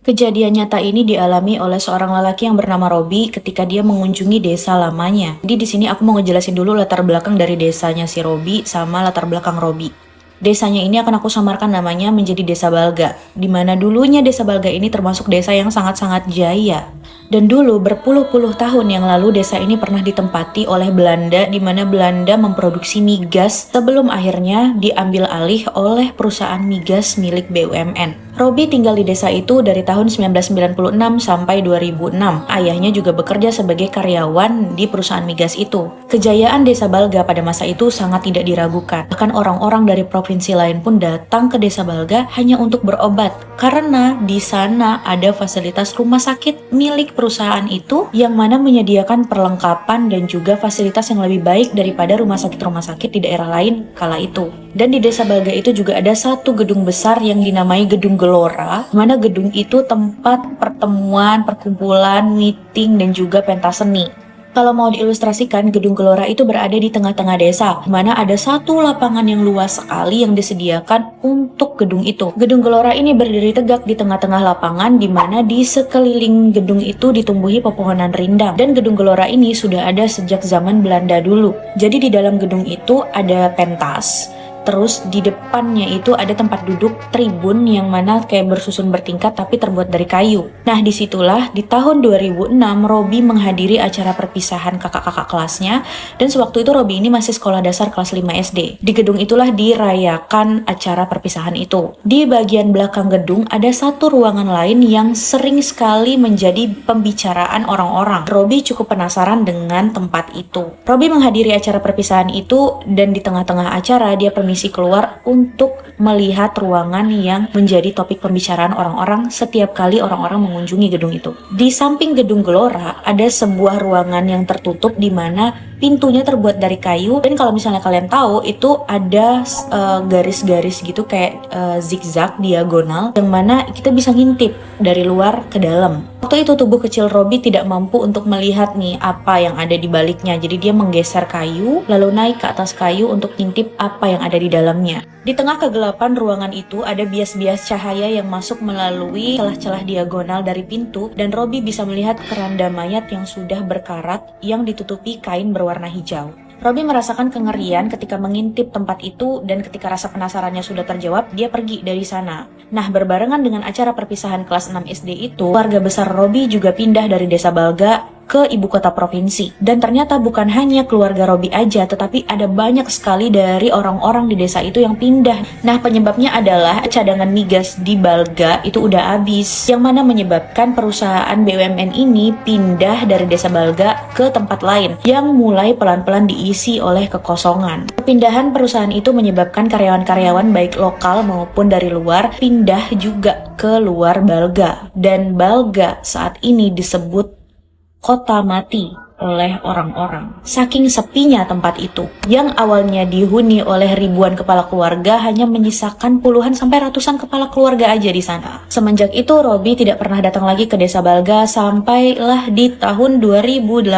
Kejadian nyata ini dialami oleh seorang lelaki yang bernama Robi ketika dia mengunjungi desa lamanya. Jadi di sini aku mau ngejelasin dulu latar belakang dari desanya si Robi sama latar belakang Robi. Desanya ini akan aku samarkan namanya menjadi Desa Balga, di mana dulunya Desa Balga ini termasuk desa yang sangat-sangat jaya. Dan dulu berpuluh-puluh tahun yang lalu desa ini pernah ditempati oleh Belanda, di mana Belanda memproduksi migas sebelum akhirnya diambil alih oleh perusahaan migas milik BUMN. Robi tinggal di desa itu dari tahun 1996 sampai 2006. Ayahnya juga bekerja sebagai karyawan di perusahaan migas itu. Kejayaan Desa Balga pada masa itu sangat tidak diragukan. Bahkan orang-orang dari provinsi lain pun datang ke Desa Balga hanya untuk berobat. Karena di sana ada fasilitas rumah sakit milik perusahaan itu yang mana menyediakan perlengkapan dan juga fasilitas yang lebih baik daripada rumah sakit di daerah lain kala itu. Dan di Desa Balga itu juga ada satu gedung besar yang dinamai Gedung Gelora, mana gedung itu tempat pertemuan, perkumpulan, meeting, dan juga pentas seni. Kalau mau diilustrasikan, Gedung Gelora itu berada di tengah-tengah desa, di mana ada satu lapangan yang luas sekali yang disediakan untuk gedung itu. Gedung Gelora ini berdiri tegak di tengah-tengah lapangan, di mana di sekeliling gedung itu ditumbuhi pepohonan rindang. Dan Gedung Gelora ini sudah ada sejak zaman Belanda dulu. Jadi di dalam gedung itu ada pentas. Terus di depannya itu ada tempat duduk tribun yang mana kayak bersusun bertingkat tapi terbuat dari kayu. Nah disitulah di tahun 2006 Robi menghadiri acara perpisahan kakak-kakak kelasnya. Dan sewaktu itu Robi ini masih sekolah dasar kelas 5 SD. Di gedung itulah dirayakan acara perpisahan itu. Di bagian belakang gedung ada satu ruangan lain yang sering sekali menjadi pembicaraan orang-orang. Robi cukup penasaran dengan tempat itu. Robi menghadiri acara perpisahan itu dan di tengah-tengah acara dia permisi keluar untuk melihat ruangan yang menjadi topik pembicaraan orang-orang setiap kali orang-orang mengunjungi gedung itu. Di samping Gedung Gelora ada sebuah ruangan yang tertutup di mana pintunya terbuat dari kayu, dan kalau misalnya kalian tahu itu ada garis-garis gitu kayak zigzag diagonal yang mana kita bisa ngintip dari luar ke dalam. Waktu itu tubuh kecil Robi tidak mampu untuk melihat nih apa yang ada di baliknya. Jadi dia menggeser kayu lalu naik ke atas kayu untuk ngintip apa yang ada di dalamnya. Di tengah kegelapan ruangan itu ada bias-bias cahaya yang masuk melalui celah-celah diagonal dari pintu, dan Robi bisa melihat keranda mayat yang sudah berkarat yang ditutupi kain berwarna hijau. Robi merasakan kengerian ketika mengintip tempat itu, dan ketika rasa penasarannya sudah terjawab, dia pergi dari sana. Nah, berbarengan dengan acara perpisahan kelas 6 SD itu, keluarga besar Robi juga pindah dari Desa Balga ke ibu kota provinsi. Dan ternyata bukan hanya keluarga Robi aja, tetapi ada banyak sekali dari orang-orang di desa itu yang pindah. Nah, penyebabnya adalah cadangan migas di Balga itu udah habis, yang mana menyebabkan perusahaan BUMN ini pindah dari Desa Balga ke tempat lain, yang mulai pelan-pelan diisi oleh kekosongan. Perpindahan perusahaan itu menyebabkan karyawan-karyawan baik lokal maupun dari luar pindah juga ke luar Balga. Dan Balga saat ini disebut kota mati oleh orang-orang. Saking sepinya tempat itu, yang awalnya dihuni oleh ribuan kepala keluarga hanya menyisakan puluhan sampai ratusan kepala keluarga aja di sana. Semenjak itu Robi tidak pernah datang lagi ke Desa Balga sampailah di tahun 2018.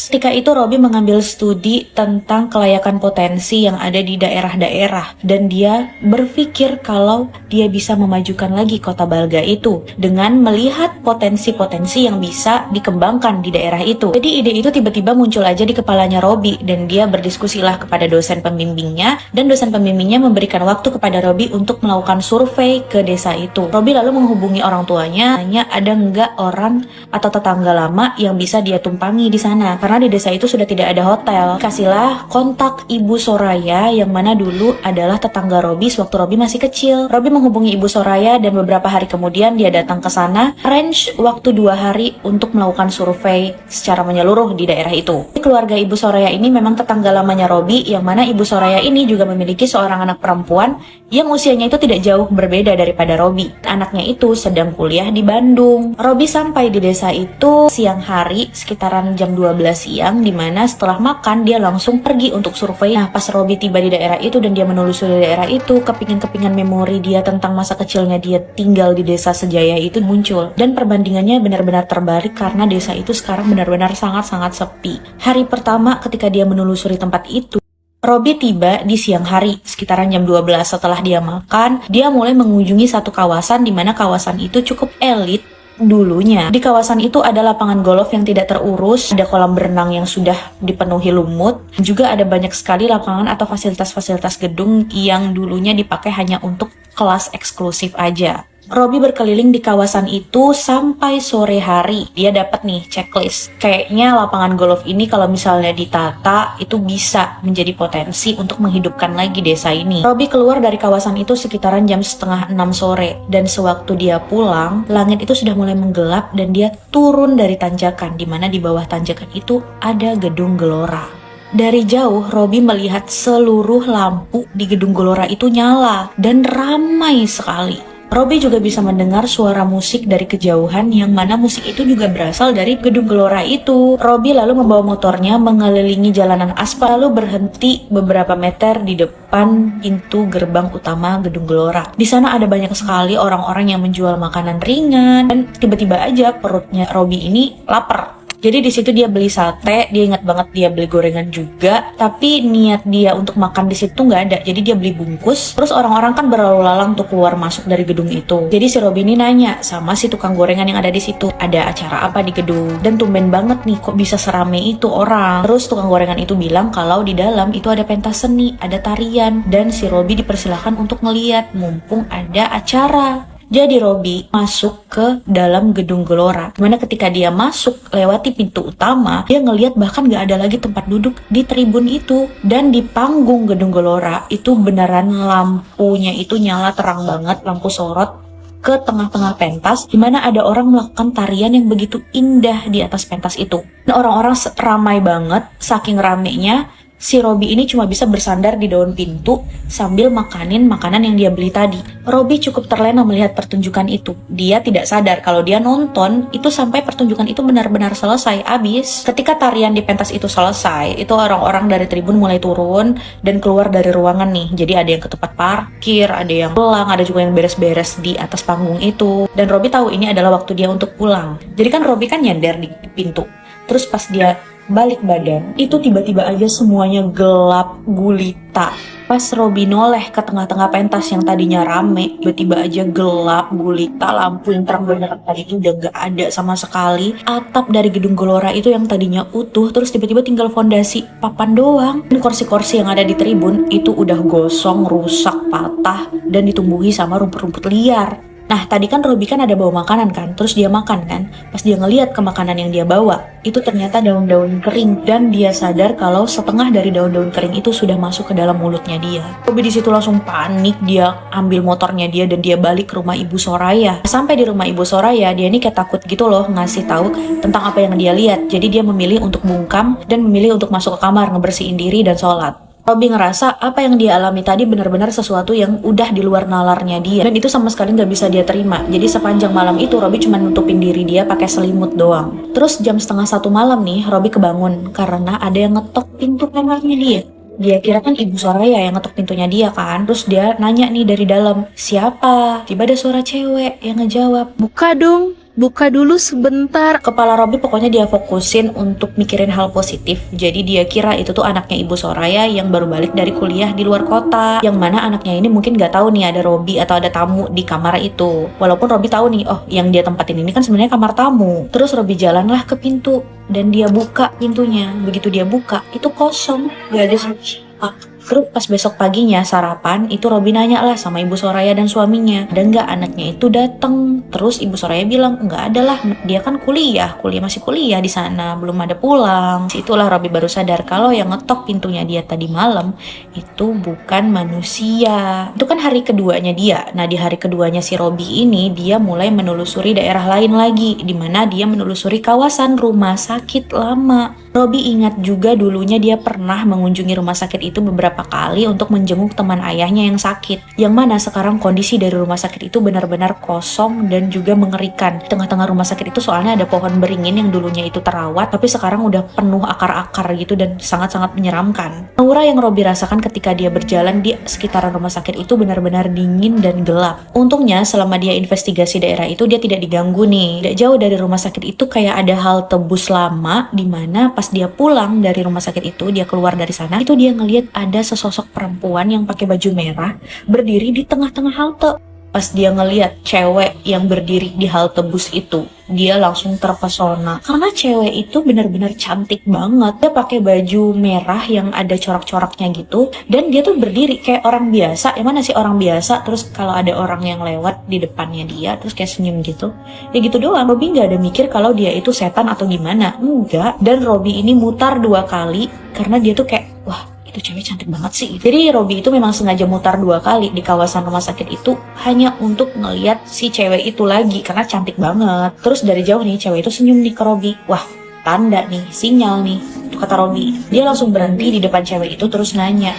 Ketika itu Robi mengambil studi tentang kelayakan potensi yang ada di daerah-daerah, dan dia berpikir kalau dia bisa memajukan lagi kota Balga itu dengan melihat potensi-potensi yang bisa dikembangkan di daerah itu. Jadi ide itu tiba-tiba muncul aja di kepalanya Robi, dan dia berdiskusilah kepada dosen pembimbingnya, dan dosen pembimbingnya memberikan waktu kepada Robi untuk melakukan survei ke desa itu. Robi lalu menghubungi orang tuanya, tanya ada nggak orang atau tetangga lama yang bisa dia tumpangi di sana, karena di desa itu sudah tidak ada hotel. Kasihlah kontak Ibu Soraya yang mana dulu adalah tetangga Robi sewaktu Robi masih kecil. Robi menghubungi Ibu Soraya dan beberapa hari kemudian dia datang ke sana, arrange waktu 2 hari untuk melakukan survei secara menyeluruh di daerah itu. Keluarga Ibu Soraya ini memang tetangga lamanya Robi, yang mana Ibu Soraya ini juga memiliki seorang anak perempuan yang usianya itu tidak jauh berbeda daripada Robi. Anaknya itu sedang kuliah di Bandung. Robi sampai di desa itu siang hari sekitaran jam 12 siang, dimana setelah makan dia langsung pergi untuk survei. Nah, pas Robi tiba di daerah itu dan dia menelusuri daerah itu, kepingan-kepingan memori dia tentang masa kecilnya dia tinggal di desa sejaya itu muncul. Dan perbandingannya benar-benar terbalik karena desa itu sekarang benar-benar sangat-sangat sepi. Hari pertama ketika dia menelusuri tempat itu, Robi tiba di siang hari, sekitaran jam 12 setelah dia makan. Dia mulai mengunjungi satu kawasan di mana kawasan itu cukup elit dulunya. Di kawasan itu ada lapangan golf yang tidak terurus, ada kolam berenang yang sudah dipenuhi lumut, juga ada banyak sekali lapangan atau fasilitas-fasilitas gedung yang dulunya dipakai hanya untuk kelas eksklusif aja. Robi berkeliling di kawasan itu sampai sore hari. Dia dapat nih checklist. Kayaknya lapangan golf ini kalau misalnya ditata itu bisa menjadi potensi untuk menghidupkan lagi desa ini. Robi keluar dari kawasan itu sekitaran jam setengah 6 sore. Dan sewaktu dia pulang, langit itu sudah mulai menggelap dan dia turun dari tanjakan, di mana di bawah tanjakan itu ada gedung Gelora. Dari jauh, Robi melihat seluruh lampu di gedung Gelora itu nyala dan ramai sekali. Robi juga bisa mendengar suara musik dari kejauhan yang mana musik itu juga berasal dari gedung Gelora itu. Robi lalu membawa motornya mengelilingi jalanan aspal lalu berhenti beberapa meter di depan pintu gerbang utama gedung Gelora. Di sana ada banyak sekali orang-orang yang menjual makanan ringan dan tiba-tiba aja perutnya Robi ini lapar. Jadi di situ dia beli sate, dia ingat banget dia beli gorengan juga, tapi niat dia untuk makan di situ nggak ada. Jadi dia beli bungkus. Terus orang-orang kan berlalu lalang tuh keluar masuk dari gedung itu. Jadi si Robi ini nanya sama si tukang gorengan yang ada di situ, ada acara apa di gedung? Dan tumben banget nih kok bisa serame itu orang. Terus tukang gorengan itu bilang kalau di dalam itu ada pentas seni, ada tarian, dan si Robi dipersilahkan untuk ngeliat mumpung ada acara. Jadi Robi masuk ke dalam gedung Gelora. Dimana ketika dia masuk lewati pintu utama, dia ngelihat bahkan gak ada lagi tempat duduk di tribun itu. Dan di panggung gedung Gelora itu beneran lampunya itu nyala terang banget, lampu sorot ke tengah-tengah pentas, dimana ada orang melakukan tarian yang begitu indah di atas pentas itu. Dan orang-orang ramai banget, saking ramenya si Robi ini cuma bisa bersandar di daun pintu sambil makanin makanan yang dia beli tadi. Robi cukup terlena melihat pertunjukan itu. Dia tidak sadar kalau dia nonton itu sampai pertunjukan itu benar-benar selesai, abis. Ketika tarian di pentas itu selesai, itu orang-orang dari tribun mulai turun dan keluar dari ruangan nih. Jadi ada yang ke tempat parkir, ada yang pulang, ada juga yang beres-beres di atas panggung itu. Dan Robi tahu ini adalah waktu dia untuk pulang. Jadi kan Robi kan nyender di pintu. Terus pas dia balik badan, itu tiba-tiba aja semuanya gelap gulita. Pas Robi noleh ke tengah-tengah pentas yang tadinya rame, tiba-tiba aja gelap gulita, lampu yang terang banget tadi itu udah gak ada sama sekali. Atap dari gedung Gelora itu yang tadinya utuh, terus tiba-tiba tinggal fondasi papan doang. Dan kursi-kursi yang ada di tribun itu udah gosong, rusak, patah, dan ditumbuhi sama rumput-rumput liar. Nah, tadi kan Robi kan ada bawa makanan kan, terus dia makan kan. Pas dia ngeliat ke makanan yang dia bawa, itu ternyata daun-daun kering. Dan dia sadar kalau setengah dari daun-daun kering itu sudah masuk ke dalam mulutnya dia. Robi di situ langsung panik, dia ambil motornya dia dan dia balik ke rumah Ibu Soraya. Sampai di rumah Ibu Soraya, dia ini kayak takut gitu loh ngasih tahu tentang apa yang dia lihat. Jadi dia memilih untuk bungkam dan memilih untuk masuk ke kamar, ngebersihin diri dan sholat. Robi ngerasa apa yang dia alami tadi benar-benar sesuatu yang udah di luar nalarnya dia, dan itu sama sekali nggak bisa dia terima. Jadi sepanjang malam itu Robi cuma nutupin diri dia pakai selimut doang. Terus jam 12:30 malam nih Robi kebangun karena ada yang ngetok pintu kamarnya dia. Dia kira kan Ibu Soraya yang ngetok pintunya dia kan. Terus dia nanya nih dari dalam, siapa? Tiba ada suara cewek yang ngejawab, Buka dong, buka dulu sebentar. Kepala Robi pokoknya dia fokusin untuk mikirin hal positif. Jadi dia kira itu tuh anaknya Ibu Soraya yang baru balik dari kuliah di luar kota. Yang mana anaknya ini mungkin gak tahu nih ada Robi atau ada tamu di kamar itu. Walaupun Robi tahu nih, oh yang dia tempatin ini kan sebenarnya kamar tamu. Terus Robi jalanlah ke pintu dan dia buka pintunya. Begitu dia buka, itu kosong, gak ada siapa. Terus pas besok paginya sarapan, itu Robi nanya lah sama Ibu Soraya dan suaminya, ada nggak anaknya itu datang? Terus Ibu Soraya bilang nggak ada lah, dia kan kuliah masih kuliah di sana, belum ada pulang. Situlah Robi baru sadar kalau yang ngetok pintunya dia tadi malam itu bukan manusia. Itu kan hari keduanya dia. Nah di hari keduanya si Robi ini dia mulai menelusuri daerah lain lagi, di mana dia menelusuri kawasan rumah sakit lama. Robi ingat juga dulunya dia pernah mengunjungi rumah sakit itu beberapa kali untuk menjenguk teman ayahnya yang sakit. Yang mana sekarang kondisi dari rumah sakit itu benar-benar kosong dan juga mengerikan. Di tengah-tengah rumah sakit itu soalnya ada pohon beringin yang dulunya itu terawat, tapi sekarang udah penuh akar-akar gitu dan sangat-sangat menyeramkan. Aura yang Robi rasakan ketika dia berjalan di sekitaran rumah sakit itu benar-benar dingin dan gelap. Untungnya selama dia investigasi daerah itu dia tidak diganggu nih. Tidak jauh dari rumah sakit itu kayak ada halte bus lama, di mana pas dia pulang dari rumah sakit itu, dia keluar dari sana, itu dia ngelihat ada ada sesosok perempuan yang pakai baju merah berdiri di tengah-tengah halte. Pas dia ngeliat cewek yang berdiri di halte bus itu, dia langsung terpesona karena cewek itu benar-benar cantik banget. Dia pakai baju merah yang ada corak-coraknya gitu, dan dia tuh berdiri kayak orang biasa. Yang mana sih orang biasa? Terus kalau ada orang yang lewat di depannya dia, terus kayak senyum gitu, ya gitu doang. Robby nggak ada mikir kalau dia itu setan atau gimana, enggak. Dan Robby ini mutar 2 kali karena dia tuh kayak, wah, itu cewek cantik banget sih. Jadi Robby itu memang sengaja mutar 2 kali di kawasan rumah sakit itu hanya untuk ngeliat si cewek itu lagi karena cantik banget. Terus dari jauh nih cewek itu senyum nih ke Robby. Wah, tanda nih, sinyal nih, itu kata Robby. Dia langsung berhenti di depan cewek itu terus nanya,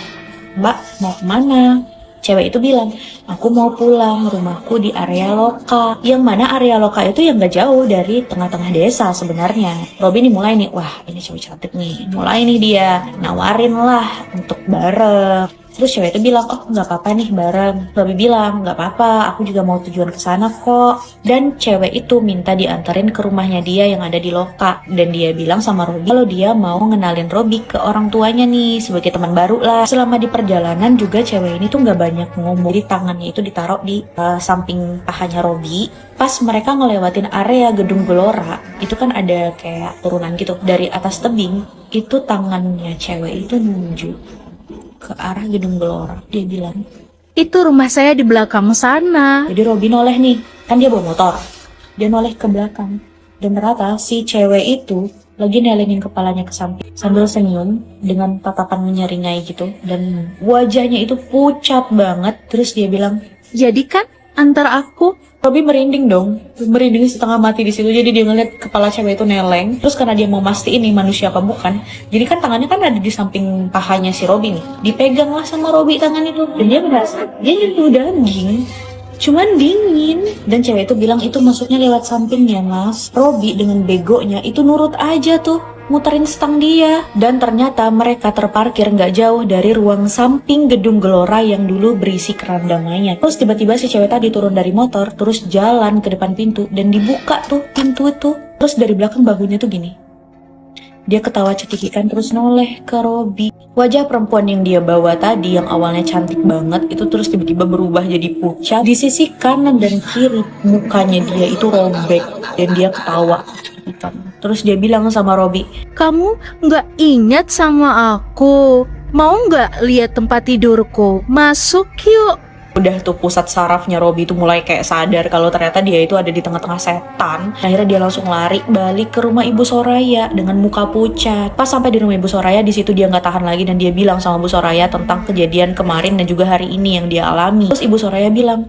"Mbak, mau kemana?" Cewek itu bilang, "Aku mau pulang, rumahku di area Loka." Yang mana area Loka itu yang gak jauh dari tengah-tengah desa sebenarnya. Robby nih mulai nih, wah ini cewek cantik nih. Mulai nih dia nawarin lah untuk bareng. Terus cewek itu bilang, "Oh gak apa-apa nih bareng." Robby bilang, "Gak apa-apa, aku juga mau tujuan ke sana kok." Dan cewek itu minta dianterin ke rumahnya dia yang ada di Loka. Dan dia bilang sama Robby kalau dia mau ngenalin Robby ke orang tuanya nih sebagai teman baru lah. Selama di perjalanan juga cewek ini tuh gak banyak ngomong. Jadi tangannya itu ditaruh di samping pahanya Robby. Pas mereka ngelewatin area gedung Gelora, itu kan ada kayak turunan gitu. Dari atas tebing, itu tangannya cewek itu nunjuk ke arah gedung Gelora. Dia bilang, Itu rumah saya di belakang sana. jadi Robby noleh nih, kan dia bawa motor. Dia noleh ke belakang. Dan ternyata si cewek itu lagi nelengin kepalanya ke samping sambil senyum dengan tatapan menyeringai gitu. Dan wajahnya itu pucat banget. Terus dia bilang, Jadi kan antar aku. Robby merinding dong, merinding setengah mati di situ. Jadi dia ngeliat kepala cewek itu neleng. Terus karena dia mau mastiin ini manusia apa bukan, jadi kan tangannya kan ada di samping pahanya si Robby nih. Dipegang lah sama Robby tangan itu. Dan dia merasa dia nyentuh daging, cuman dingin. Dan cewek itu bilang itu masuknya lewat sampingnya mas. Robby dengan begonya itu nurut aja tuh, muterin stang dia. Dan ternyata mereka terparkir gak jauh dari ruang samping gedung Gelora yang dulu berisi keranda mayat. Terus tiba-tiba si cewek tadi turun dari motor, terus jalan ke depan pintu, dan dibuka tuh pintu itu. Terus dari belakang bahunya tuh gini, dia ketawa cekikikan terus noleh ke Robby. Wajah perempuan yang dia bawa tadi yang awalnya cantik banget itu terus tiba-tiba berubah jadi pucat. Di sisi kanan dan kiri mukanya dia itu robek dan dia ketawa cekikikan. Terus dia bilang sama Robby, Kamu nggak ingat sama aku? Mau nggak lihat tempat tidurku? Masuk yuk. udah tuh pusat sarafnya Robby itu mulai kayak sadar kalau ternyata dia itu ada di tengah-tengah setan. Akhirnya dia langsung lari balik ke rumah Ibu Soraya dengan muka pucat. Pas sampai di rumah Ibu Soraya, di situ dia nggak tahan lagi dan dia bilang sama Bu Soraya tentang kejadian kemarin dan juga hari ini yang dia alami. Terus Ibu Soraya bilang,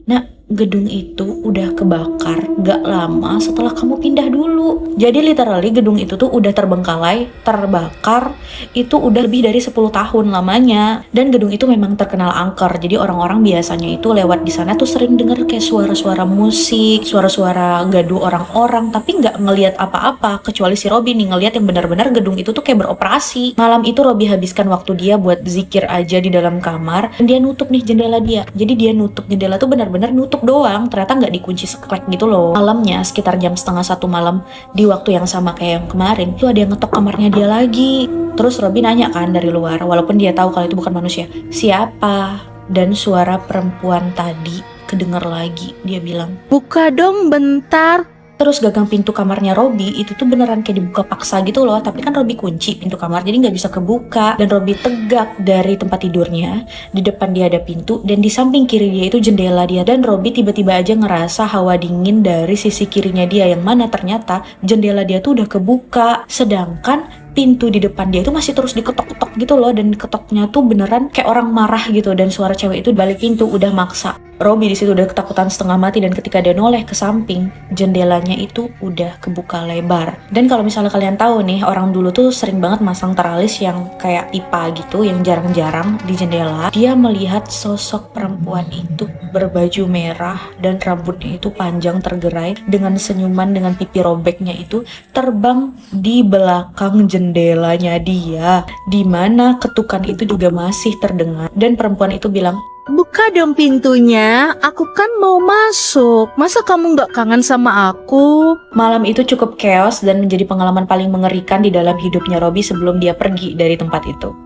"Nak, gedung itu udah kebakar gak lama setelah kamu pindah dulu." Jadi literally gedung itu tuh udah terbengkalai, terbakar, itu udah lebih dari 10 tahun lamanya. Dan gedung itu memang terkenal angker. Jadi orang-orang biasanya itu lewat di sana tuh sering denger kayak suara-suara musik, suara-suara gaduh orang-orang, tapi nggak ngelihat apa-apa kecuali si Robby nih ngelihat yang benar-benar gedung itu tuh kayak beroperasi. Malam itu Robby habiskan waktu dia buat zikir aja di dalam kamar dan dia nutup nih jendela dia. Jadi dia nutup jendela tuh benar-benar nutup doang, ternyata nggak dikunci seklek gitu loh. Malamnya sekitar jam 12:30 malam di waktu yang sama kayak yang kemarin itu ada yang ngetok kamarnya dia lagi. Terus Robby nanya kan dari luar, walaupun dia tahu kalau itu bukan manusia, "Siapa?" Dan suara perempuan tadi kedengar lagi. Dia bilang, Buka dong bentar. terus gagang pintu kamarnya Robby itu tuh beneran kayak dibuka paksa gitu loh. Tapi kan Robby kunci pintu kamar jadi nggak bisa kebuka. Dan Robby tegak dari tempat tidurnya. Di depan dia ada pintu dan di samping kiri dia itu jendela dia. Dan Robby tiba-tiba aja ngerasa hawa dingin dari sisi kirinya dia, yang mana ternyata jendela dia tuh udah kebuka. Sedangkan pintu di depan dia itu masih terus diketok-ketok gitu loh. Dan ketoknya tuh beneran kayak orang marah gitu. Dan suara cewek itu balik pintu udah maksa. Robby di situ udah ketakutan setengah mati dan ketika dia noleh ke samping, jendelanya itu udah kebuka lebar. Dan kalau misalnya kalian tahu nih, orang dulu tuh sering banget masang teralis yang kayak pipa gitu, yang jarang-jarang di jendela. Dia melihat sosok perempuan itu berbaju merah dan rambutnya itu panjang tergerai dengan senyuman dengan pipi robeknya itu terbang di belakang jendelanya dia, di mana ketukan itu juga masih terdengar. Dan perempuan itu bilang, Buka dong pintunya, aku kan mau masuk. Masa kamu nggak kangen sama aku? malam itu cukup chaos dan menjadi pengalaman paling mengerikan di dalam hidupnya Robby sebelum dia pergi dari tempat itu.